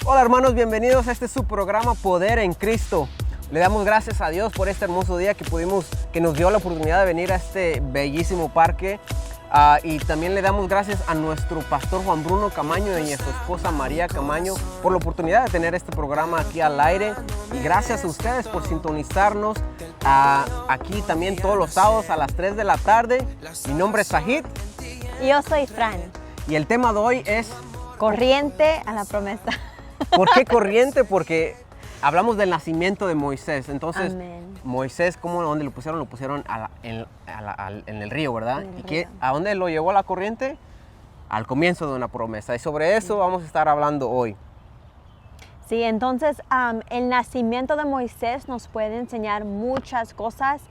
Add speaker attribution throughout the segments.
Speaker 1: Hola hermanos, bienvenidos a este su programa Poder en Cristo. Le damos gracias a Dios por este hermoso día que nos dio la oportunidad de venir a este bellísimo parque. Y también le damos gracias a nuestro pastor Juan Bruno Camaño y a su esposa María Camaño por la oportunidad de tener este programa aquí al aire. Y gracias a ustedes por sintonizarnos aquí también todos los sábados a las 3 de la tarde. Mi nombre es Sahid.
Speaker 2: Y yo soy Fran.
Speaker 1: Y el tema de hoy es...
Speaker 2: Corriente a la promesa.
Speaker 1: ¿Por qué corriente? Porque hablamos del nacimiento de Moisés. Entonces,
Speaker 2: Amén.
Speaker 1: Moisés, ¿dónde lo pusieron? Lo pusieron en el río, ¿verdad?
Speaker 2: En el
Speaker 1: ¿Y
Speaker 2: río.
Speaker 1: a dónde lo llevó la corriente? Al comienzo de una promesa. Y sobre eso vamos a estar hablando hoy.
Speaker 2: Sí, entonces el nacimiento de Moisés nos puede enseñar muchas cosas,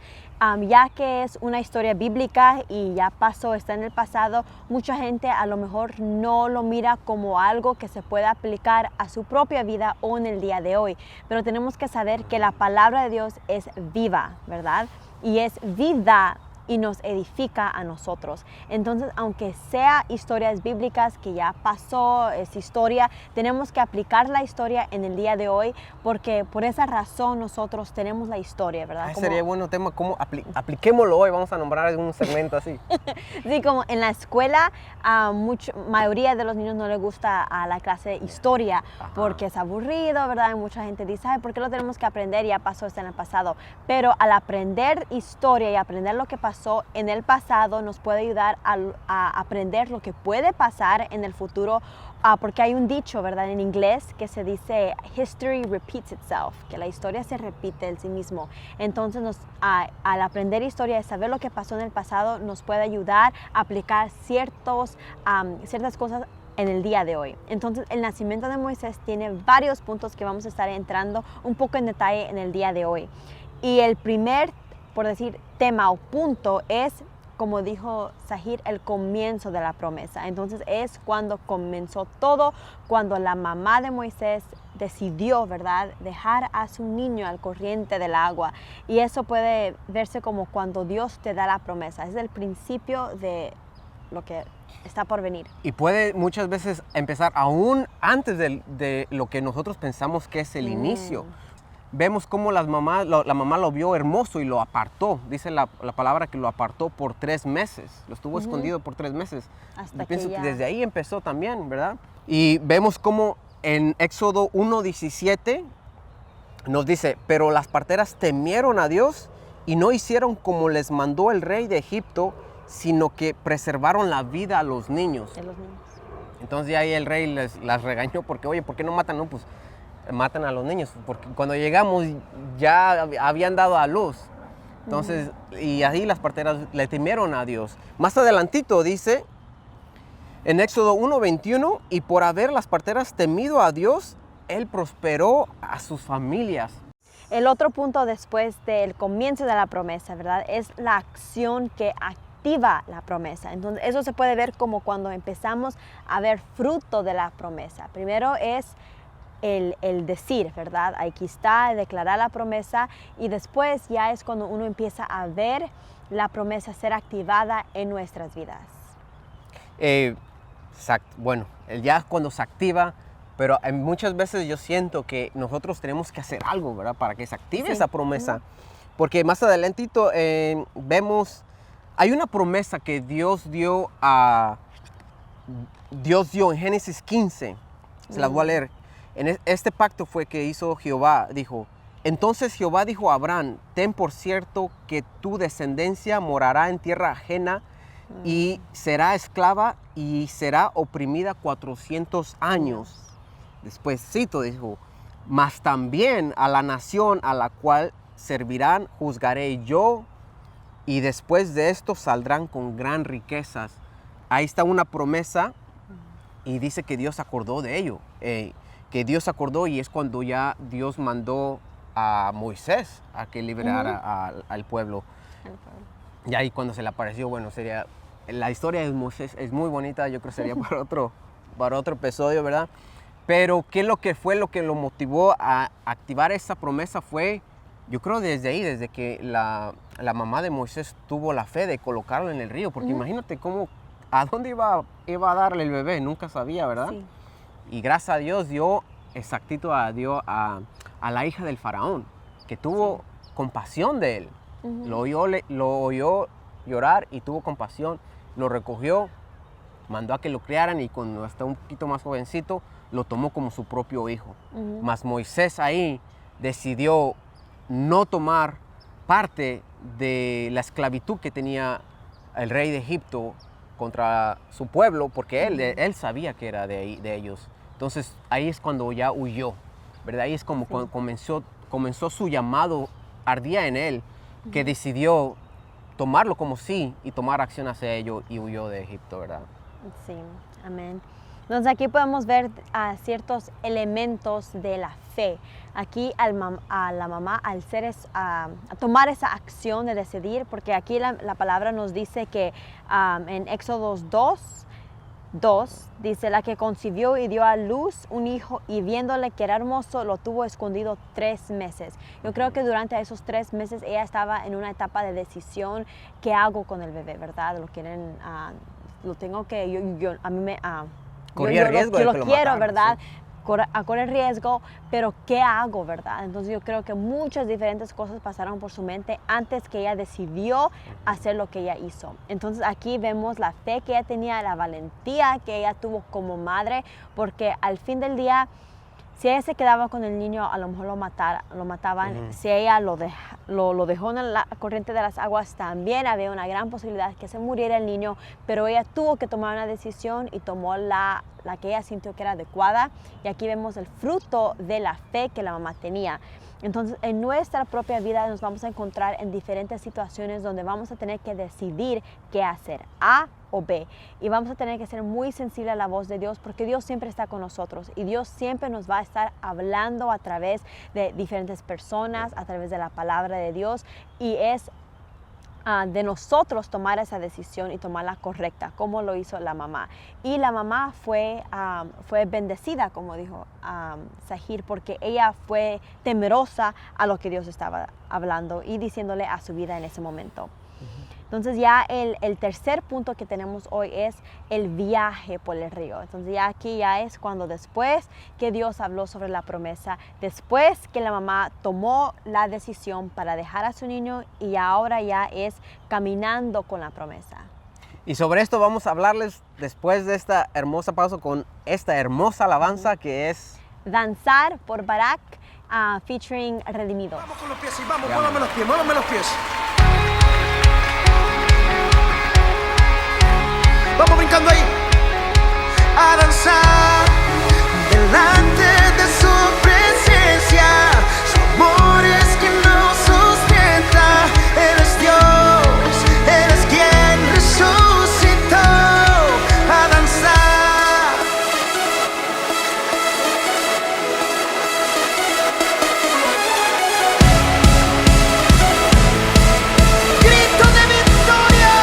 Speaker 2: ya que es una historia bíblica y ya pasó, está en el pasado. Mucha gente a lo mejor no lo mira como algo que se pueda aplicar a su propia vida o en el día de hoy, pero tenemos que saber que la palabra de Dios es viva, ¿verdad? Y es vida y nos edifica a nosotros. Entonces, aunque sea historias bíblicas que ya pasó, es historia, tenemos que aplicar la historia en el día de hoy, porque por esa razón nosotros tenemos la historia, ¿verdad?
Speaker 1: Sería bueno tema, ¿cómo apliquémoslo hoy? Vamos a nombrar algún segmento así.
Speaker 2: Sí, como en la escuela, mayoría de los niños no les gusta a la clase de historia.
Speaker 1: Ajá.
Speaker 2: Porque es aburrido, ¿verdad? Y mucha gente dice, ay, ¿por qué lo tenemos que aprender? Ya pasó, está en el pasado. Pero al aprender historia y aprender lo que pasó en el pasado, nos puede ayudar a aprender lo que puede pasar en el futuro, porque hay un dicho, ¿verdad? En inglés que se dice, history repeats itself, que la historia se repite en sí mismo. Entonces, al aprender historia y saber lo que pasó en el pasado, nos puede ayudar a aplicar ciertas cosas en el día de hoy. Entonces, el nacimiento de Moisés tiene varios puntos que vamos a estar entrando un poco en detalle en el día de hoy. Y el primer, por decir, tema o punto es, como dijo Sahid, el comienzo de la promesa. Entonces, es cuando comenzó todo, cuando la mamá de Moisés decidió, ¿verdad?, dejar a su niño al corriente del agua. Y eso puede verse como cuando Dios te da la promesa. Es el principio de lo que está por venir.
Speaker 1: Y puede muchas veces empezar aún antes de lo que nosotros pensamos que es el inicio. Vemos cómo la mamá lo vio hermoso y lo apartó. Dice la palabra que lo apartó por 3 meses. Lo estuvo escondido por 3 meses.
Speaker 2: Hasta
Speaker 1: Yo pienso
Speaker 2: que
Speaker 1: que desde ahí empezó también, ¿verdad? Y vemos cómo en Éxodo 1:17 nos dice, pero las parteras temieron a Dios y no hicieron como les mandó el rey de Egipto, sino que preservaron la vida a los niños.
Speaker 2: De los niños.
Speaker 1: Entonces ahí el rey las regañó porque, oye, ¿por qué no matan? No, pues matan a los niños, porque cuando llegamos ya habían dado a luz. Entonces, y así las parteras le temieron a Dios. Más adelantito dice, en Éxodo 1:21, y por haber las parteras temido a Dios, Él prosperó a sus familias.
Speaker 2: El otro punto después del comienzo de la promesa, ¿verdad?, es la acción que activa la promesa. Entonces, eso se puede ver como cuando empezamos a ver fruto de la promesa. Primero es el decir, ¿verdad? Aquí está, declarar la promesa, y después ya es cuando uno empieza a ver la promesa ser activada en nuestras vidas.
Speaker 1: Bueno, ya es cuando se activa, pero muchas veces yo siento que nosotros tenemos que hacer algo, ¿verdad?, para que se active esa promesa. Porque más adelantito vemos, hay una promesa que Dios dio en Génesis 15. Se las voy a leer. Este pacto fue que hizo Jehová, dijo, entonces Jehová dijo a Abraham, ten por cierto que tu descendencia morará en tierra ajena y será esclava y será oprimida 400 años. Después dijo, mas también a la nación a la cual servirán juzgaré yo, y después de esto saldrán con gran riquezas. Ahí está una promesa y dice que Dios acordó de ello. Que Dios acordó, y es cuando ya Dios mandó a Moisés a que liberara al pueblo. Y ahí cuando se le apareció, bueno, la historia de Moisés es muy bonita, yo creo que sería para otro episodio, ¿verdad? Pero ¿qué es lo que fue lo que lo motivó a activar esa promesa? Fue, yo creo desde ahí, desde que la mamá de Moisés tuvo la fe de colocarlo en el río, porque imagínate a dónde iba a darle el bebé, nunca sabía, ¿verdad?
Speaker 2: Sí.
Speaker 1: Y gracias a Dios dio exactito a Dios, a la hija del faraón, que tuvo compasión de él. Lo oyó llorar y tuvo compasión, lo recogió, mandó a que lo criaran y cuando estaba un poquito más jovencito, lo tomó como su propio hijo. Mas Moisés ahí decidió no tomar parte de la esclavitud que tenía el rey de Egipto contra su pueblo, porque él sabía que era de ellos. Entonces ahí es cuando ya huyó, ¿verdad? Ahí es como cuando comenzó su llamado, ardía en él, que decidió tomarlo como sí y tomar acción hacia ello y huyó de Egipto, ¿verdad?
Speaker 2: Sí, amén. Entonces aquí podemos ver ciertos elementos de la fe. Aquí a la mamá al a tomar esa acción de decidir, porque aquí la palabra nos dice que en Éxodo 2 dice, la que concibió y dio a luz un hijo y viéndole que era hermoso, lo tuvo escondido 3 meses. Yo creo que durante esos 3 meses ella estaba en una etapa de decisión, ¿qué hago con el bebé, verdad? Lo quieren, lo tengo que, a mí me...
Speaker 1: Corría riesgo de que lo
Speaker 2: quiero,
Speaker 1: mataran,
Speaker 2: ¿verdad?
Speaker 1: Sí.
Speaker 2: A correr riesgo, pero ¿qué hago, verdad? Entonces yo creo que muchas diferentes cosas pasaron por su mente antes que ella decidió hacer lo que ella hizo. Entonces aquí vemos la fe que ella tenía, la valentía que ella tuvo como madre, porque al fin del día, si ella se quedaba con el niño, a lo mejor lo mataban. Si ella lo dejó en la corriente de las aguas, también había una gran posibilidad que se muriera el niño, pero ella tuvo que tomar una decisión y tomó la que ella sintió que era adecuada. Y aquí vemos el fruto de la fe que la mamá tenía. Entonces, en nuestra propia vida nos vamos a encontrar en diferentes situaciones donde vamos a tener que decidir qué hacer, A o B. Y vamos a tener que ser muy sensibles a la voz de Dios, porque Dios siempre está con nosotros y Dios siempre nos va a estar hablando a través de diferentes personas, a través de la palabra de Dios, y es de nosotros tomar esa decisión y tomarla correcta, como lo hizo la mamá. Y la mamá fue bendecida, como dijo Zahir, porque ella fue temerosa a lo que Dios estaba hablando y diciéndole a su vida en ese momento. Entonces ya el tercer punto que tenemos hoy es el viaje por el río. Entonces ya aquí ya es cuando después que Dios habló sobre la promesa, después que la mamá tomó la decisión para dejar a su niño y ahora ya es caminando con la promesa.
Speaker 1: Y sobre esto vamos a hablarles después de esta hermosa pausa con esta hermosa alabanza que es
Speaker 2: Danzar por Barak, featuring Redimido.
Speaker 3: Vamos con los pies y vamos, muévame los pies, muévame los pies. Vamos brincando ahí. A danzar delante de su presencia. Su amor es quien nos sustenta. Él es Dios, Él es quien resucitó. A danzar. Grito de victoria.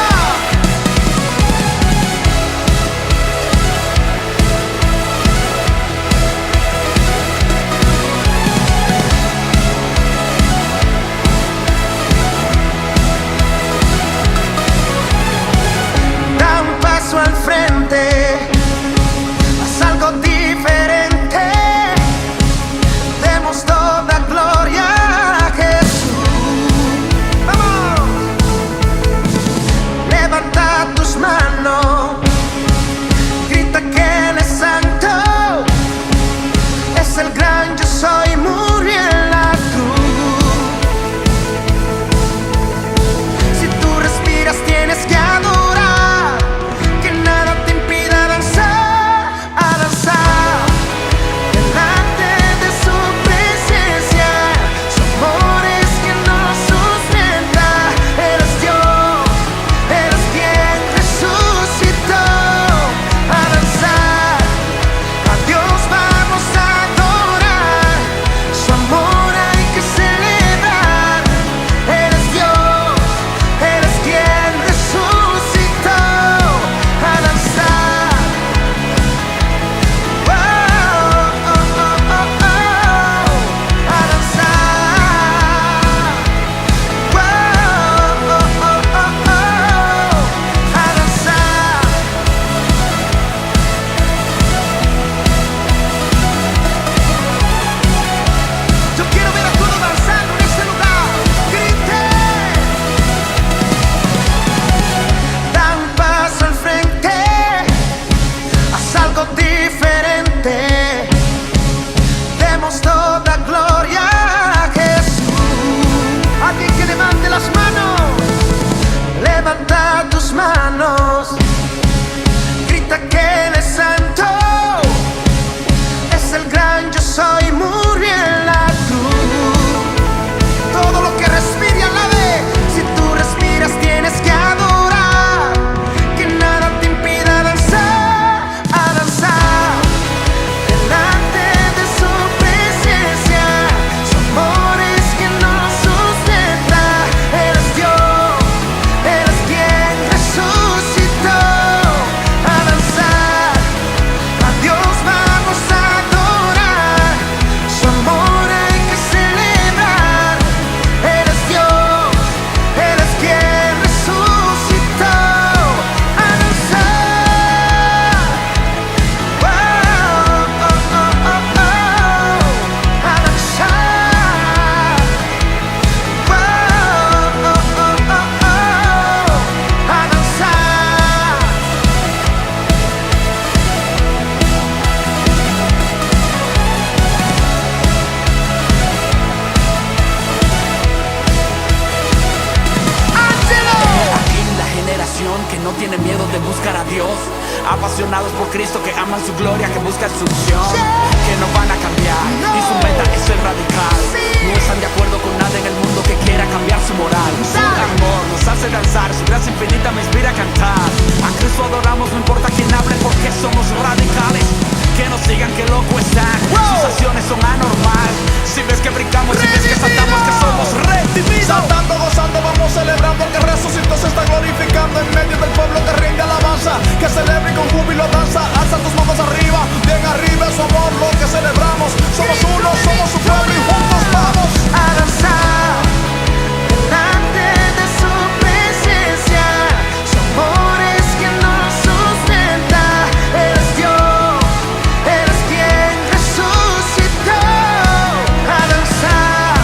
Speaker 4: no tienen miedo de buscar a Dios. Apasionados por Cristo, que aman su gloria, que buscan su unción, que no van a cambiar, y su meta es ser radical. No están de acuerdo con nada en el mundo que quiera cambiar su moral. Su amor nos hace danzar, su gracia infinita me inspira a cantar. A Cristo adoramos, no importa quién hable, porque somos radicales. Que nos digan que loco están, sus acciones son anormal. Si ves que brincamos, si ves que saltamos, que somos redimidos.
Speaker 3: Saltando, gozando, vamos celebrando que resucitó, se está glorificando en medio del pueblo que rinde alabanza. Que celebre y con júbilo danza, alza tus manos arriba, bien arriba es su amor lo que celebramos. Somos uno, somos su pueblo y juntos vamos a danzar delante de su presencia. Su amor es quien nos sustenta, eres Dios, eres quien resucitó. A danzar,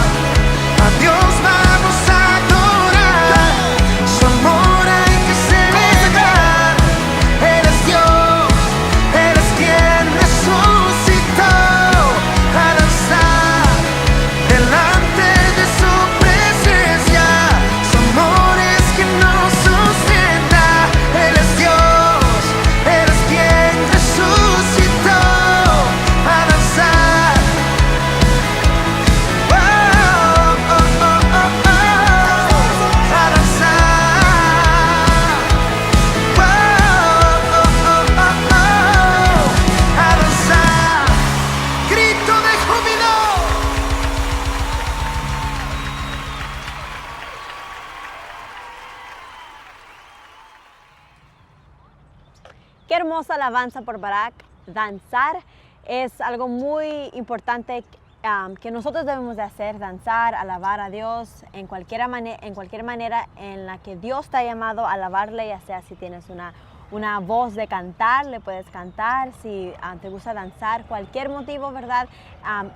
Speaker 3: a Dios vamos a adorar, su amor hay que celebrar. Eres Dios, eres quien resucitó. A danzar delante de su presencia, su amor es quien nos sustenta. Eres Dios, eres quien resucitó. A danzar, oh, oh, oh, oh, oh. A danzar, oh, oh, oh, oh, oh. A danzar, grito de júbilo.
Speaker 2: Qué hermosa alabanza por Barak. Danzar es algo muy importante que nosotros debemos de hacer, danzar, alabar a Dios en cualquier manera en la que Dios te ha llamado a alabarle, ya sea si tienes una voz de cantar, le puedes cantar, si te gusta danzar, cualquier motivo, ¿verdad?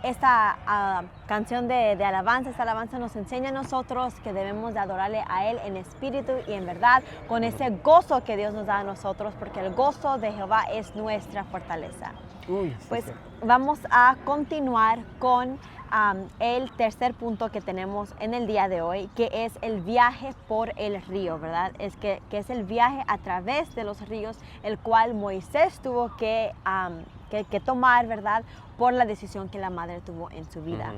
Speaker 2: Esta canción de alabanza, esta alabanza nos enseña a nosotros que debemos de adorarle a Él en espíritu y en verdad, con ese gozo que Dios nos da a nosotros, porque el gozo de Jehová es nuestra fortaleza. Pues vamos a continuar con el tercer punto que tenemos en el día de hoy, que es el viaje por el río, ¿verdad? Que es el viaje a través de los ríos, el cual Moisés tuvo que tomar, ¿verdad? Por la decisión que la madre tuvo en su vida.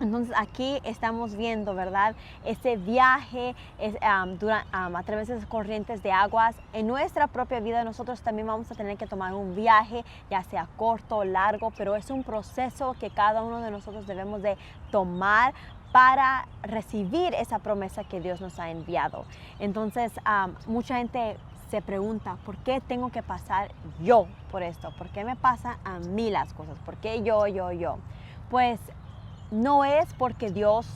Speaker 2: Entonces aquí estamos viendo, ¿verdad? Ese viaje a través de esas corrientes de aguas. En nuestra propia vida nosotros también vamos a tener que tomar un viaje, ya sea corto o largo, pero es un proceso que cada uno de nosotros debemos de tomar para recibir esa promesa que Dios nos ha enviado. Entonces, mucha gente se pregunta, ¿por qué tengo que pasar yo por esto? ¿Por qué me pasan a mí las cosas? ¿Por qué yo? Pues no es porque Dios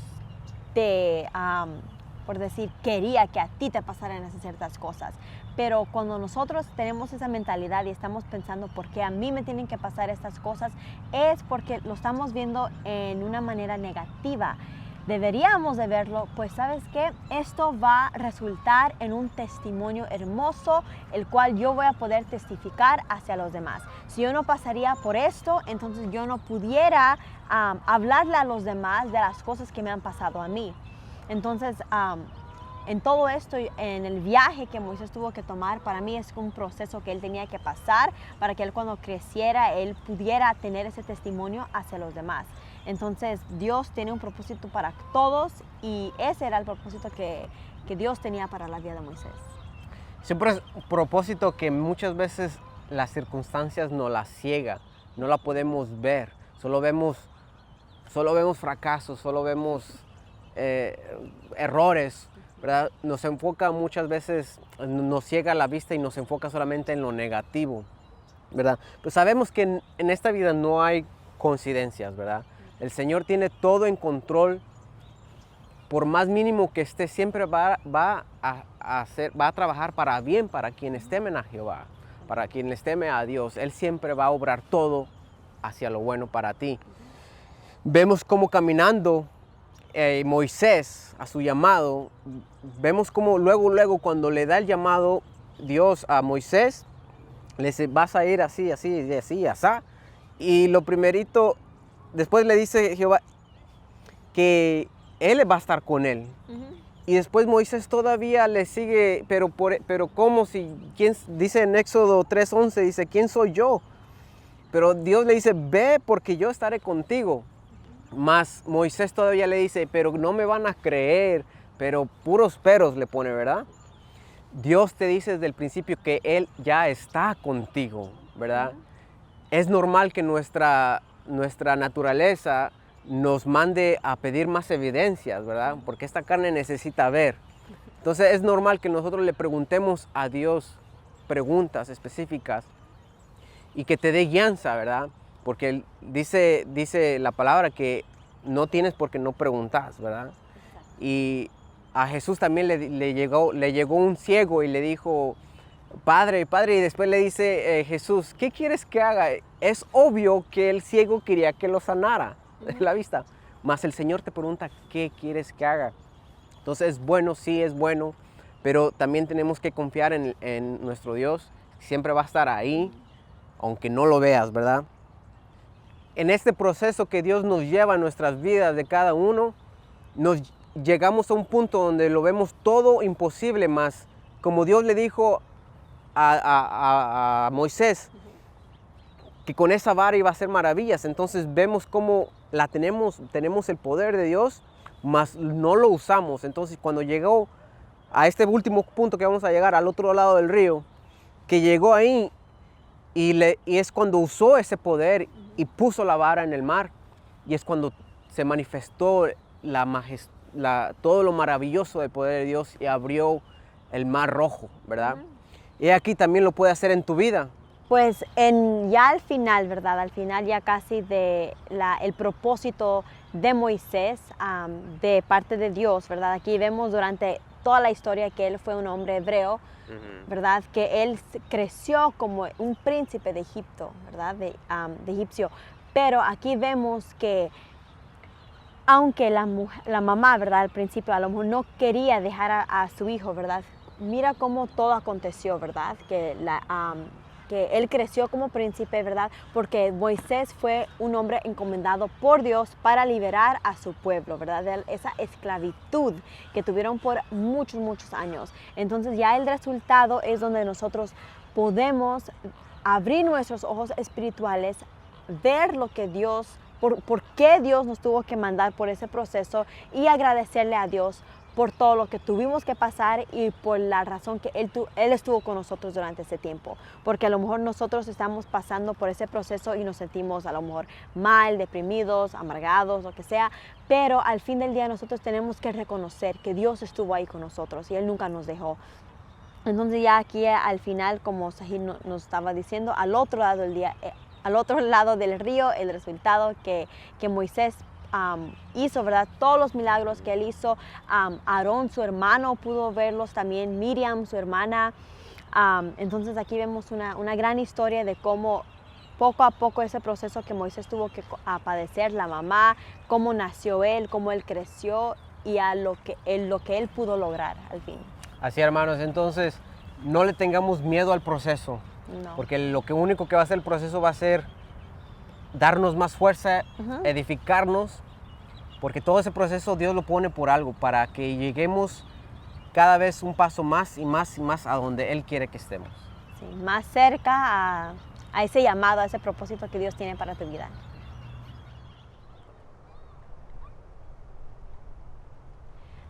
Speaker 2: por decir, quería que a ti te pasaran esas ciertas cosas. Pero cuando nosotros tenemos esa mentalidad y estamos pensando por qué a mí me tienen que pasar estas cosas, es porque lo estamos viendo en una manera negativa. Deberíamos de verlo, pues ¿sabes qué? Esto va a resultar en un testimonio hermoso, el cual yo voy a poder testificar hacia los demás. Si yo no pasaría por esto, entonces yo no pudiera hablarle a los demás de las cosas que me han pasado a mí. Entonces, en todo esto, en el viaje que Moisés tuvo que tomar, para mí es un proceso que él tenía que pasar para que él cuando creciera, él pudiera tener ese testimonio hacia los demás. Entonces, Dios tiene un propósito para todos y ese era el propósito que Dios tenía para la vida de Moisés.
Speaker 1: Siempre es un propósito que muchas veces las circunstancias nos la ciega, no la podemos ver, solo vemos fracasos, solo vemos errores, ¿verdad? Nos enfoca muchas veces, nos ciega la vista y nos enfoca solamente en lo negativo, ¿verdad? Pues sabemos que en esta vida no hay coincidencias, ¿verdad? El Señor tiene todo en control. Por más mínimo que esté, siempre va a trabajar para bien para quienes temen a Jehová, para quienes temen a Dios. Él siempre va a obrar todo hacia lo bueno para ti. Vemos cómo caminando Moisés a su llamado, vemos cómo luego cuando le da el llamado Dios a Moisés, le dice, vas a ir así, así. Y lo primerito, después le dice Jehová que Él va a estar con él. Y después Moisés todavía le sigue, pero ¿cómo? Si, ¿quién? Dice en Éxodo 3:11, dice, ¿quién soy yo? Pero Dios le dice, ve porque yo estaré contigo. Mas Moisés todavía le dice, pero no me van a creer, pero puros peros le pone, ¿verdad? Dios te dice desde el principio que Él ya está contigo, ¿verdad? Es normal que nuestra naturaleza nos mande a pedir más evidencias, ¿verdad? Porque esta carne necesita ver. Entonces es normal que nosotros le preguntemos a Dios preguntas específicas y que te dé guianza, ¿verdad? Porque Él dice la palabra que no tienes porque no preguntas, ¿verdad? Y a Jesús también le llegó un ciego y le dijo, Padre, y después le dice Jesús, ¿qué quieres que haga? Es obvio que el ciego quería que lo sanara de la vista, mas el Señor te pregunta, ¿qué quieres que haga? Entonces es bueno, sí es bueno, pero también tenemos que confiar en nuestro Dios, siempre va a estar ahí, aunque no lo veas, ¿verdad? En este proceso que Dios nos lleva en nuestras vidas de cada uno, nos llegamos a un punto donde lo vemos todo imposible, más como Dios le dijo a Moisés, que con esa vara iba a hacer maravillas. Entonces vemos cómo tenemos el poder de Dios, mas no lo usamos. Entonces cuando llegó a este último punto que vamos a llegar al otro lado del río, que llegó ahí y es cuando usó ese poder y puso la vara en el mar, y es cuando se manifestó todo lo maravilloso del poder de Dios y abrió el mar rojo, ¿verdad? Y aquí también lo puede hacer en tu vida.
Speaker 2: Pues ya al final, ¿verdad? Al final ya casi el propósito de Moisés de parte de Dios, ¿verdad? Aquí vemos durante toda la historia que él fue un hombre hebreo, ¿verdad? Que él creció como un príncipe de Egipto, ¿verdad? De egipcio. Pero aquí vemos que aunque la mamá, ¿verdad? Al principio a lo mejor no quería dejar a su hijo, ¿verdad? Mira cómo todo aconteció, ¿verdad? Que él creció como príncipe, ¿verdad? Porque Moisés fue un hombre encomendado por Dios para liberar a su pueblo, ¿verdad? De esa esclavitud que tuvieron por muchos, muchos años. Entonces ya el resultado es donde nosotros podemos abrir nuestros ojos espirituales, ver lo que Dios, por qué Dios nos tuvo que mandar por ese proceso y agradecerle a Dios por todo lo que tuvimos que pasar y por la razón que Él estuvo con nosotros durante ese tiempo. Porque a lo mejor nosotros estamos pasando por ese proceso y nos sentimos a lo mejor mal, deprimidos, amargados, lo que sea. Pero al fin del día nosotros tenemos que reconocer que Dios estuvo ahí con nosotros y Él nunca nos dejó. Entonces ya aquí al final, como Sahid nos estaba diciendo, al otro lado del río, el resultado que Moisés hizo, ¿verdad? Todos los milagros que él hizo, Aarón, su hermano, pudo verlos también, Miriam, su hermana. Entonces aquí vemos una gran historia de cómo poco a poco ese proceso que Moisés tuvo que padecer, la mamá, cómo nació él, cómo él creció y a lo que él pudo lograr al fin.
Speaker 1: Así, hermanos, entonces no le tengamos miedo al proceso,
Speaker 2: No.
Speaker 1: porque lo único que va a hacer el proceso va a ser darnos más fuerza, edificarnos, porque todo ese proceso Dios lo pone por algo, para que lleguemos cada vez un paso más y más y más a donde Él quiere que estemos.
Speaker 2: Sí, más cerca a ese llamado, a ese propósito que Dios tiene para tu vida.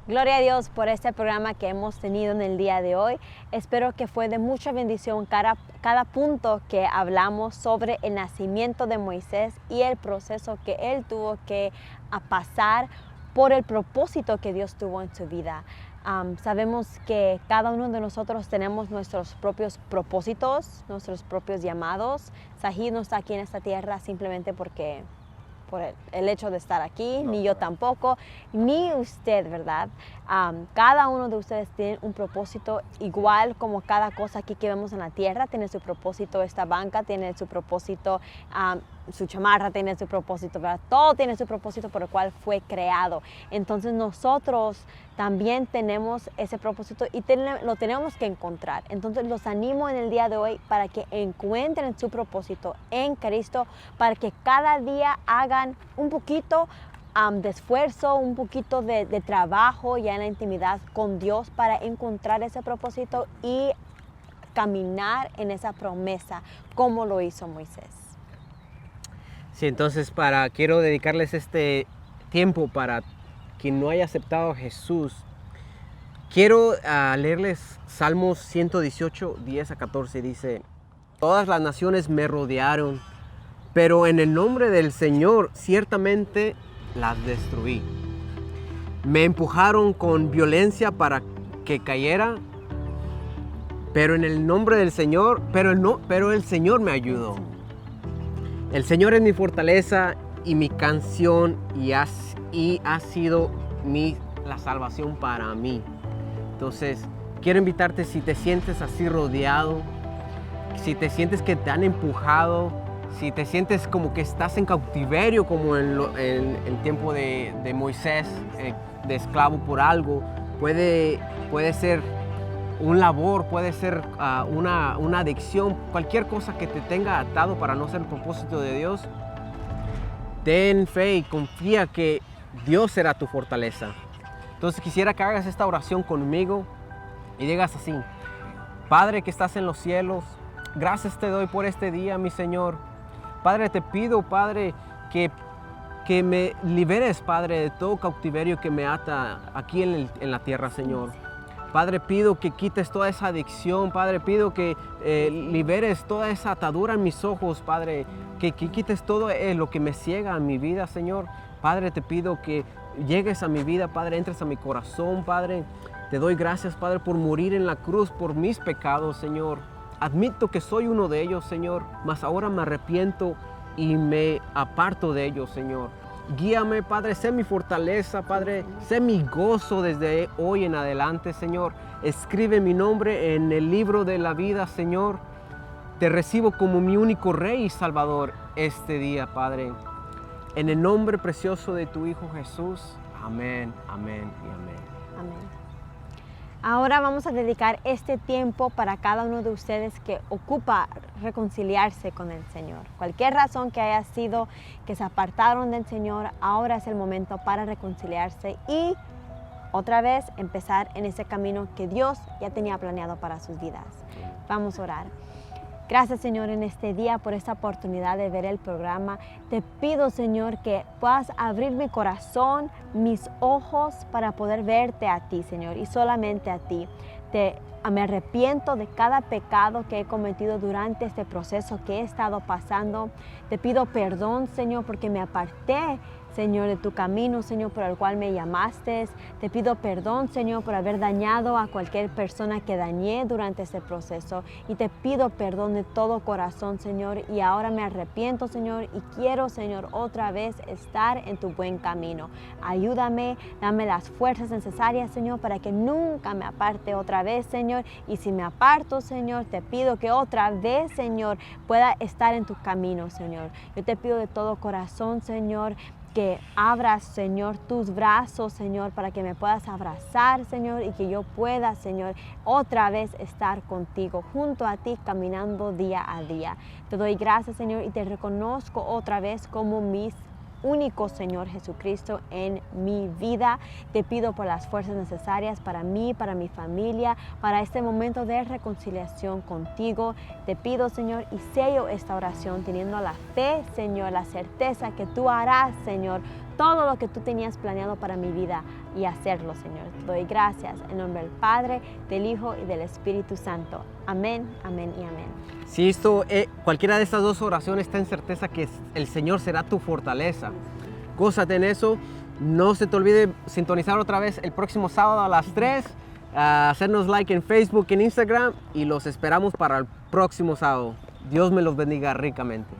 Speaker 2: Gloria a Dios por este programa que hemos tenido en el día de hoy. Espero que fue de mucha bendición cada punto que hablamos sobre el nacimiento de Moisés y el proceso que él tuvo que pasar por el propósito que Dios tuvo en su vida. Sabemos que cada uno de nosotros tenemos nuestros propios propósitos, nuestros propios llamados. Sahid no está aquí en esta tierra simplemente por el hecho de estar aquí, no, ni yo tampoco, ni usted, ¿verdad? Cada uno de ustedes tiene un propósito, igual como cada cosa aquí que vemos en la tierra tiene su propósito, esta banca tiene su propósito, su chamarra tiene su propósito, ¿verdad? Todo tiene su propósito por el cual fue creado. Entonces nosotros también tenemos ese propósito y lo tenemos que encontrar. Entonces los animo en el día de hoy para que encuentren su propósito en Cristo, para que cada día hagan un poquito de esfuerzo, un poquito de trabajo ya en la intimidad con Dios para encontrar ese propósito y caminar en esa promesa como lo hizo Moisés.
Speaker 1: Sí, entonces quiero dedicarles este tiempo para quien no haya aceptado a Jesús. Quiero leerles Salmos 118, 10 a 14. Dice: todas las naciones me rodearon, pero en el nombre del Señor ciertamente las destruí. Me empujaron con violencia para que cayera, pero en el nombre del Señor, pero el Señor me ayudó. El Señor es mi fortaleza y mi canción y ha sido la salvación para mí. Entonces, quiero invitarte, si te sientes así rodeado, si te sientes que te han empujado, si te sientes como que estás en cautiverio, como en el tiempo de Moisés, de esclavo por algo, puede ser un labor, puede ser una adicción, cualquier cosa que te tenga atado para no ser el propósito de Dios. Ten fe y confía que Dios será tu fortaleza. Entonces quisiera que hagas esta oración conmigo y digas así: Padre que estás en los cielos, gracias te doy por este día, mi Señor. Padre, te pido, Padre, que me liberes, Padre, de todo cautiverio que me ata aquí en la tierra, Señor. Padre, pido que quites toda esa adicción, Padre, pido que liberes toda esa atadura en mis ojos, Padre, que quites todo lo que me ciega en mi vida, Señor. Padre, te pido que llegues a mi vida, Padre, entres a mi corazón, Padre. Te doy gracias, Padre, por morir en la cruz por mis pecados, Señor. Admito que soy uno de ellos, Señor, mas ahora me arrepiento y me aparto de ellos, Señor. Guíame, Padre, sé mi fortaleza, Padre, sé mi gozo desde hoy en adelante, Señor. Escribe mi nombre en el libro de la vida, Señor. Te recibo como mi único Rey y Salvador este día, Padre. En el nombre precioso de tu Hijo Jesús. Amén, amén y amén.
Speaker 2: Amén. Ahora vamos a dedicar este tiempo para cada uno de ustedes que ocupa reconciliarse con el Señor. Cualquier razón que haya sido que se apartaron del Señor, ahora es el momento para reconciliarse y otra vez empezar en ese camino que Dios ya tenía planeado para sus vidas. Vamos a orar. Gracias, Señor, en este día por esta oportunidad de ver el programa. Te pido, Señor, que puedas abrir mi corazón, mis ojos para poder verte a ti, Señor, y solamente a ti. Me arrepiento de cada pecado que he cometido durante este proceso que he estado pasando. Te pido perdón, Señor, porque me aparté, Señor, de tu camino, Señor, por el cual me llamaste. Te pido perdón, Señor, por haber dañado a cualquier persona que dañé durante este proceso. Y te pido perdón de todo corazón, Señor. Y ahora me arrepiento, Señor, y quiero, Señor, otra vez estar en tu buen camino. Ayúdame, dame las fuerzas necesarias, Señor, para que nunca me aparte otra vez, Señor. Y si me aparto, Señor, te pido que otra vez, Señor, pueda estar en tu camino, Señor. Yo te pido de todo corazón, Señor, que abras, Señor, tus brazos, Señor, para que me puedas abrazar, Señor, y que yo pueda, Señor, otra vez estar contigo, junto a ti, caminando día a día. Te doy gracias, Señor, y te reconozco otra vez como mi único Señor Jesucristo en mi vida. Te pido por las fuerzas necesarias para mí, para mi familia, para este momento de reconciliación contigo. Te pido, Señor, y sello esta oración teniendo la fe, Señor, la certeza que tú harás, Señor, todo lo que tú tenías planeado para mi vida y hacerlo, Señor. Te doy gracias en nombre del Padre, del Hijo y del Espíritu Santo. Amén, amén y amén.
Speaker 1: Si cualquiera de estas dos oraciones está en certeza que el Señor será tu fortaleza. Gózate en eso. No se te olvide sintonizar otra vez el próximo sábado a las 3. Hacernos like en Facebook, en Instagram. Y los esperamos para el próximo sábado. Dios me los bendiga ricamente.